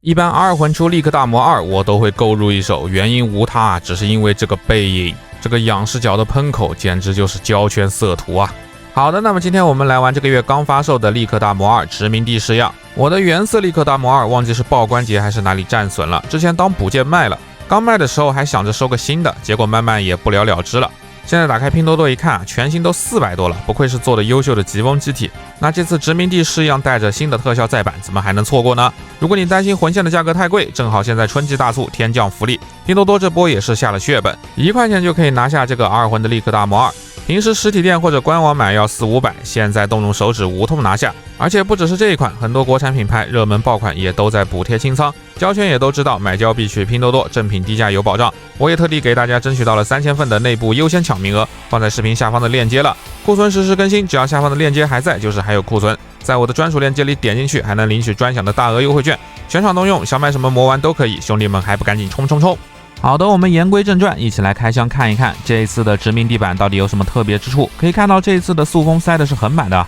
一般阿尔魂出利克大魔2，我都会购入一手，原因无他，只是因为这个背影，这个仰视角的喷口简直就是胶圈色图啊！好的，那么今天我们来玩这个月刚发售的利克大魔2殖民地式样。我的原色利克大魔2忘记是爆关节还是哪里战损了，之前当补件卖了，刚卖的时候还想着收个新的，结果慢慢也不了了之了。现在打开拼多多一看，全新都400多了，不愧是做的优秀的疾风机体。那这次殖民地式样带着新的特效再版，怎么还能错过呢？如果你担心魂线的价格太贵，正好现在春季大促天降福利，拼多多这波也是下了血本，1块钱就可以拿下这个阿尔魂的利克大魔2。平时实体店或者官网买要400-500，现在动动手指无痛拿下。而且不只是这一款，很多国产品牌热门爆款也都在补贴清仓。胶圈也都知道，买胶必去拼多多，正品低价有保障。我也特地给大家争取到了3000份的内部优先抢名额，放在视频下方的链接了。库存实时更新，只要下方的链接还在，就是还有库存。在我的专属链接里点进去，还能领取专享的大额优惠券，全场动用，想买什么魔丸都可以。兄弟们还不赶紧冲冲冲！好的，我们言归正传，一起来开箱看一看这一次的殖民地版到底有什么特别之处。可以看到这一次的塑封塞的是横版的。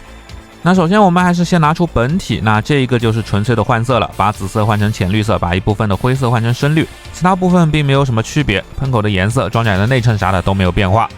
那首先我们还是先拿出本体，那这一个就是纯粹的换色了，把紫色换成浅绿色，把一部分的灰色换成深绿，其他部分并没有什么区别，喷口的颜色、装甲的内衬啥的都没有变化。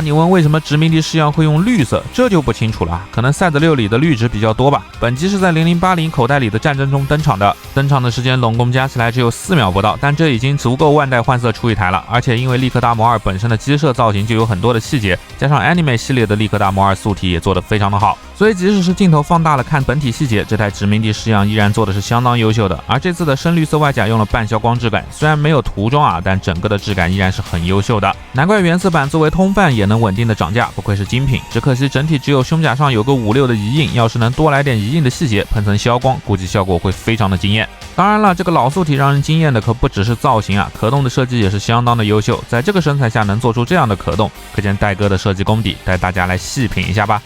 你问为什么殖民地式样会用绿色，这就不清楚了，可能赛德6里的绿值比较多吧。本机是在0080口袋里的战争中登场的，登场的时间拢共加起来只有4秒不到，但这已经足够万代换色出一台了。而且因为利克大魔2本身的机设造型就有很多的细节，加上 Anime 系列的利克大魔2素体也做得非常的好，所以即使是镜头放大了看本体细节，这台殖民地式样依然做的是相当优秀的。而这次的深绿色外甲用了半消光质感，虽然没有涂装但整个的质感依然是很优秀的。难怪原色版作为通贩也能稳定的涨价，不愧是精品。只可惜整体只有胸甲上有个5-6的遗印，要是能多来点遗印的细节，喷层消光，估计效果会非常的惊艳。当然了，这个老素体让人惊艳的可不只是造型可动的设计也是相当的优秀。在这个身材下能做出这样的可动，可见戴哥的设计功底，带大家来细品一下吧。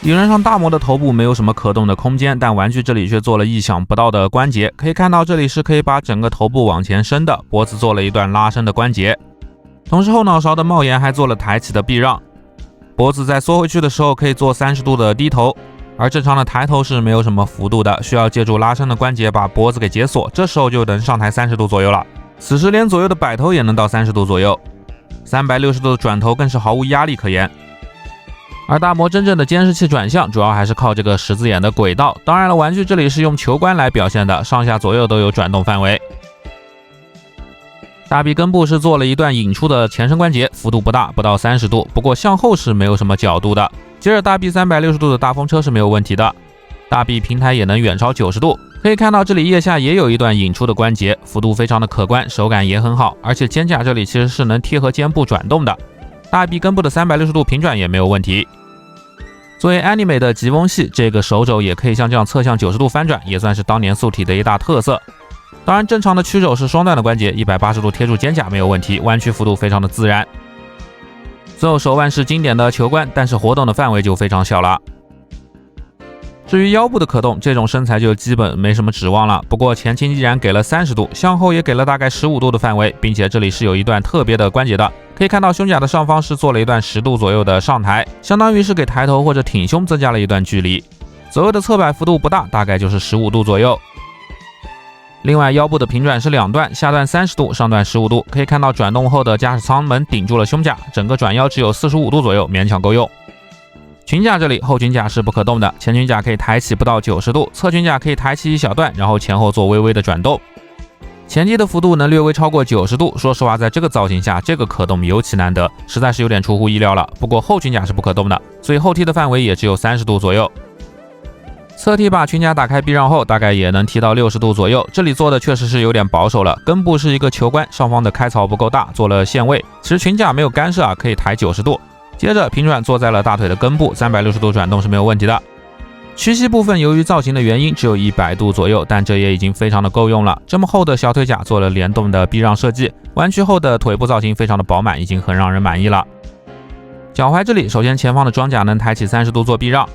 理论上大魔的头部没有什么可动的空间，但玩具这里却做了意想不到的关节。可以看到这里是可以把整个头部往前伸的，脖子做了一段拉伸的关节，同时后脑勺的帽檐还做了抬起的避让，脖子在缩回去的时候可以做30度的低头，而正常的抬头是没有什么幅度的，需要借助拉伸的关节把脖子给解锁，这时候就能上抬30度左右了。此时连左右的摆头也能到30度左右，360度的转头更是毫无压力可言。而大魔真正的监视器转向主要还是靠这个十字眼的轨道，当然了，玩具这里是用球关来表现的，上下左右都有转动范围。大臂根部是做了一段引出的前伸关节，幅度不大，不到30度，不过向后是没有什么角度的。接着大臂360度的大风车是没有问题的，大臂平台也能远超90度。可以看到这里腋下也有一段引出的关节，幅度非常的可观，手感也很好，而且肩胛这里其实是能贴合肩部转动的。大臂根部的360度平转也没有问题。作为 Anime 的疾风系，这个手肘也可以像这样侧向90度翻转，也算是当年素体的一大特色。当然正常的曲肘是双段的关节，180度贴住肩胛没有问题，弯曲幅度非常的自然。最后手腕是经典的球关，但是活动的范围就非常小了。至于腰部的可动，这种身材就基本没什么指望了，不过前倾依然给了30度，向后也给了大概15度的范围，并且这里是有一段特别的关节的。可以看到胸甲的上方是做了一段10度左右的上抬，相当于是给抬头或者挺胸增加了一段距离。左右的侧摆幅度不大，大概就是15度左右。另外腰部的平转是2段，下段30度，上段15度。可以看到转动后的驾驶舱门顶住了胸甲，整个转腰只有45度左右，勉强够用。裙甲这里后裙甲是不可动的，前裙甲可以抬起不到90度，侧裙甲可以抬起一小段，然后前后做微微的转动。前踢的幅度能略微超过90度，说实话在这个造型下这个可动尤其难得，实在是有点出乎意料了。不过后裙甲是不可动的，所以后踢的范围也只有30度左右。侧踢把裙甲打开避让后大概也能踢到60度左右，这里做的确实是有点保守了。根部是一个球关，上方的开槽不够大，做了限位，其实裙甲没有干涉可以抬90度。接着平转坐在了大腿的根部，360度转动是没有问题的。屈膝部分由于造型的原因只有100度左右，但这也已经非常的够用了。这么厚的小腿甲做了联动的避让设计，弯曲后的腿部造型非常的饱满，已经很让人满意了。脚踝这里首先前方的装甲能抬起30度做避让，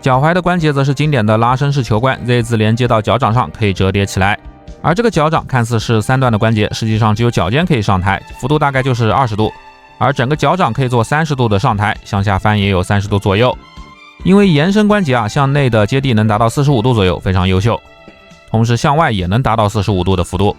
脚踝的关节则是经典的拉伸式球关， Z 字连接到脚掌上可以折叠起来。而这个脚掌看似是3段的关节，实际上只有脚尖可以上抬，幅度大概就是20度，而整个脚掌可以做30度的上抬，向下翻也有30度左右。因为延伸关节向内的接地能达到45度左右，非常优秀。同时向外也能达到45度的幅度。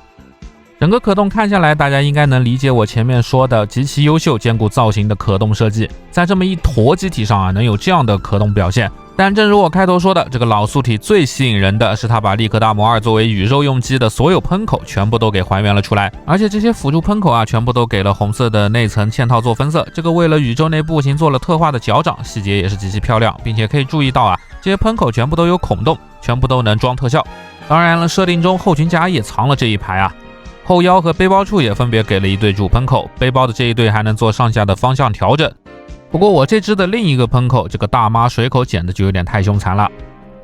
整个可动看下来，大家应该能理解我前面说的极其优秀兼顾造型的可动设计，在这么一坨机体上能有这样的可动表现。但正如我开头说的，这个老素体最吸引人的是它把利克大魔2作为宇宙用机的所有喷口全部都给还原了出来，而且这些辅助喷口全部都给了红色的内层嵌套做分色，这个为了宇宙内步行做了特化的脚掌，细节也是极其漂亮，并且可以注意到这些喷口全部都有孔洞，全部都能装特效。当然了，设定中后裙夹也藏了这一排后腰和背包处也分别给了一对主喷口，背包的这一对还能做上下的方向调整。不过我这只的另一个喷口，这个大妈水口剪的就有点太凶残了。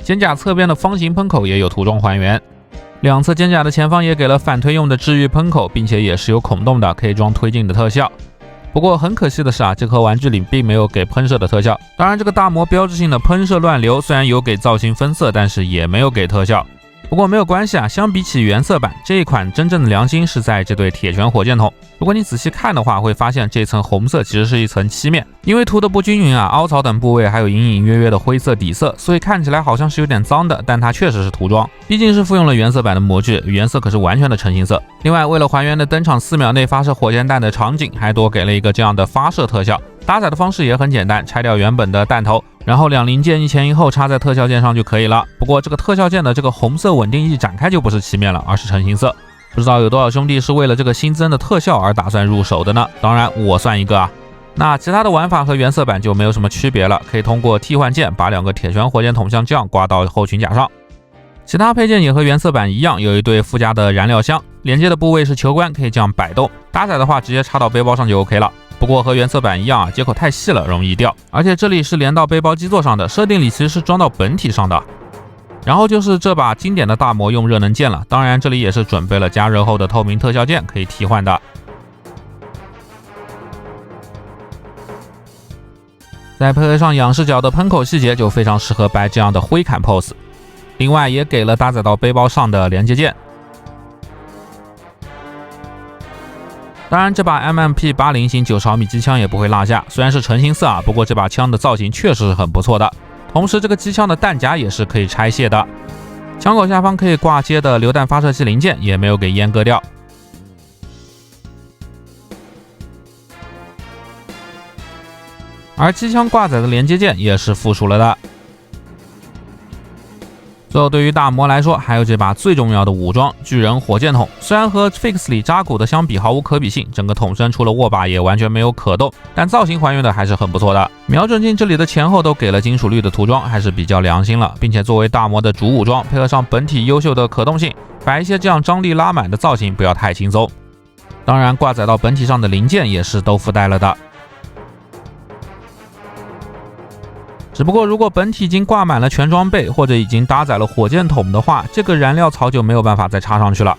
肩甲侧边的方形喷口也有涂装还原，两侧肩甲的前方也给了反推用的治愈喷口，并且也是有孔洞的，可以装推进的特效。不过很可惜的是这颗玩具里并没有给喷射的特效。当然这个大魔标志性的喷射乱流虽然有给造型分色，但是也没有给特效。不过没有关系相比起原色版，这一款真正的良心是在这对铁拳火箭筒。如果你仔细看的话，会发现这层红色其实是一层漆面，因为涂的不均匀凹槽等部位还有隐隐约约的灰色底色，所以看起来好像是有点脏的，但它确实是涂装，毕竟是复用了原色版的模具，原色可是完全的成型色。另外为了还原的登场4秒内发射火箭弹的场景，还多给了一个这样的发射特效。搭载的方式也很简单，拆掉原本的弹头，然后两零件一前一后插在特效键上就可以了。不过这个特效键的这个红色稳定翼展开就不是漆面了，而是成型色。不知道有多少兄弟是为了这个新增的特效而打算入手的呢？当然我算一个那其他的玩法和原色版就没有什么区别了，可以通过替换键把两个铁拳火箭筒像这样挂到后裙甲上。其他配件也和原色版一样，有一对附加的燃料箱，连接的部位是球冠，可以这样摆动。搭载的话直接插到背包上就 OK 了。不过和原色版一样接口太细了，容易掉，而且这里是连到背包基座上的，设定里其实是装到本体上的。然后就是这把经典的大魔用热能键了，当然这里也是准备了加热后的透明特效键可以替换的。再配合上仰视角的喷口细节，就非常适合摆这样的挥砍 pose。另外也给了搭载到背包上的连接键。当然这把 MMP80 型90毫米机枪也不会落下，虽然是成型色不过这把枪的造型确实是很不错的。同时这个机枪的弹夹也是可以拆卸的，枪口下方可以挂接的榴弹发射器零件也没有给阉割掉。而机枪挂载的连接件也是附属了的。最后对于大魔来说，还有这把最重要的武装巨人火箭筒，虽然和 Fix 里扎古的相比毫无可比性，整个筒身除了握把也完全没有可动，但造型还原的还是很不错的。瞄准镜这里的前后都给了金属绿的涂装，还是比较良心了，并且作为大魔的主武装，配合上本体优秀的可动性，摆一些这样张力拉满的造型不要太轻松。当然挂载到本体上的零件也是都附带了的。只不过如果本体已经挂满了全装备，或者已经搭载了火箭筒的话，这个燃料槽就没有办法再插上去了。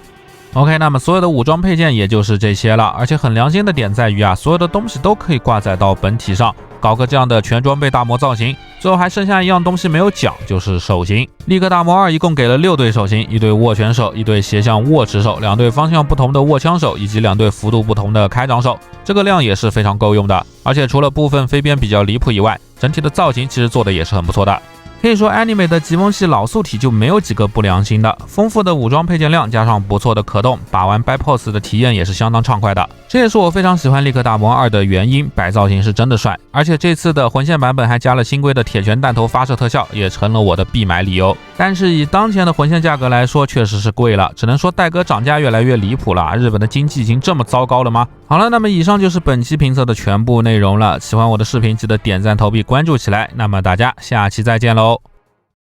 OK， 那么所有的武装配件也就是这些了，而且很良心的点在于所有的东西都可以挂载到本体上，搞个这样的全装备大魔造型。最后还剩下一样东西没有讲，就是手型。利克大魔2一共给了6对手型，一对握拳手，一对斜向握持手，两对方向不同的握枪手，以及两对幅度不同的开掌手。这个量也是非常够用的，而且除了部分飞边比较离谱以外，整体的造型其实做的也是很不错的。可以说 Anime 的极风系老素体就没有几个不良心的，丰富的武装配件量加上不错的可动，把玩 Back Pose 的体验也是相当畅快的。这也是我非常喜欢利克大魔2的原因，摆造型是真的帅，而且这次的魂线版本还加了新规的铁拳弹头发射特效，也成了我的必买理由。但是以当前的魂线价格来说，确实是贵了，只能说戴哥涨价越来越离谱了，日本的经济已经这么糟糕了吗？好了，那么以上就是本期评测的全部内容了，喜欢我的视频记得点赞投币关注起来，那么大家下期再见喽。